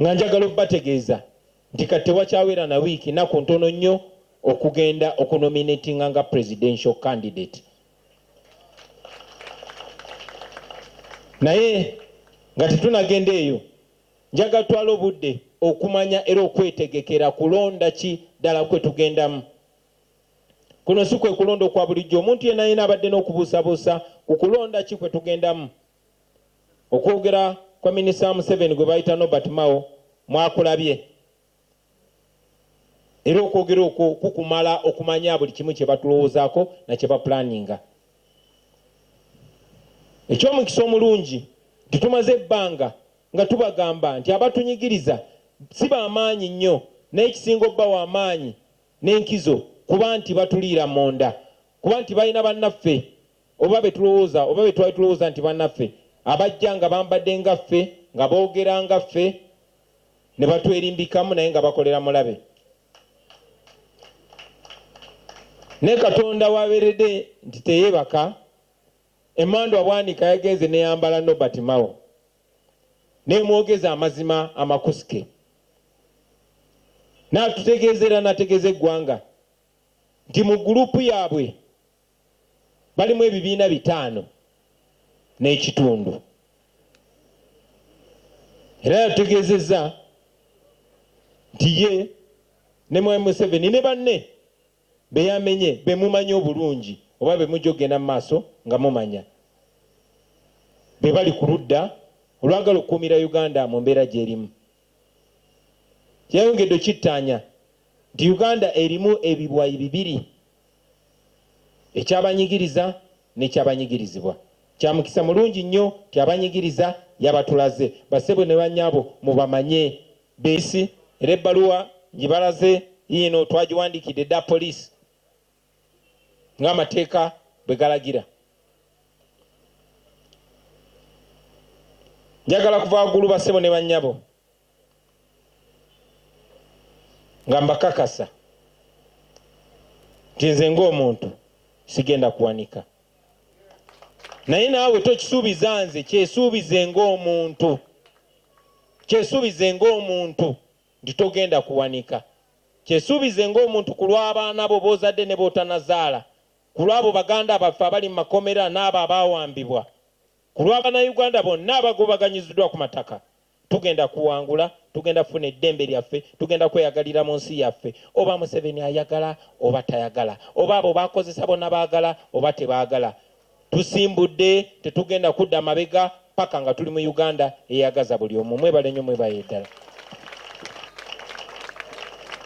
nga njagala okubategeeza nti kati tewakyawera na wiiki naku ntono nnyo okugenda okunominatinga nga presidential candidate. Naye nga tetunagenda eyo, njagala twala obudde okumanya era okwetegekera kulonda ki ddala kwe tugendamu. Kuno si kwe kulonda okwa bulijjo, omuntu yenna yena abadde n'okubuusabuusa ku kulonda ki kwe tugendamu. Okwogera kwa Minisita Museveni gwe bayita Norbert Mao mwakulabye, era okwogera okwo kukumala okumanya buli kimu kye batulowoozaako na kye bapulaninga. Eky'omukisa omulungi nti tumaze ebbanga nga tubagamba nti abatunyigiriza si bamaanyi nnyo, naye ekisinga obba w'amaanyi n'enkizo kuba nti batuliira monda, kuba nti balina bannaffe oba betulowooza oba betwali tulowooza nti bannaffe abajja nga bambadde nga ffe, nga boogera nga ffe, ne batwerimbikamu naye nga bakolera mulabe. Ne Katonda wabeeredde nti teyeebaka, Emandwa Bwanika yagenze neyambala Norbert Mao nemwogeza amazima amakusike, n'atutegeezera n'ategeeza eggwanga nti mu gurupu yaabwe balimu ebibiina 5 n'ekitundu. Era yategeezezza nti ye ne Mwami Museveni ne banne beyamenye bemumanyi obulungi oba bemujja okugenda mu maaso nga mumanya, be bali ku ludda olwagala okukuumira Uganda mu mbeera gy'erimu. Yayongedde okittaanya nti Uganda erimu ebibwayi 2, ekyabanyigiriza n'ekyabanyigirizibwa. Kyamukisa mulungi nnyo nti abanyigiriza yabatulaze, basebo ne bannyabo mubamanye besi. Era ebbaluwa gibalaze yino twagiwandiikidde dda poliisi ng'amateeka bwe galagira. Njagala kuva waggulu basebo ne bannyabo nga mbakakasa nti nze ng'omuntu sigenda kuwanika, naye naawe tokisuubiza nze, kyesuubize ng'omuntu, kyesuubize ng'omuntu nti togenda kuwanika. Kyesuubize ng'omuntu ku lw'abaana bo b'ozadde ne b'otanazaala, ku lw'abo baganda baffe abali mu makomera n'abo abaawambibwa, ku lw'Abannayuganda bonna abagobaganyiziddwa ku mataka. Tugenda kuwangula, tugenda kufuna eddembe lyaffe, tugenda kweyagalira mu nsi yaffe. Oba Museveni ayagala oba tayagala, oba abo bakozesa bonna baagala oba tebaagala. Tusimbudde, tetugenda kudda mabega paka nga tuli mu Uganda eyagaza buli omu. Mwebale nnyo, mwebaye ddala.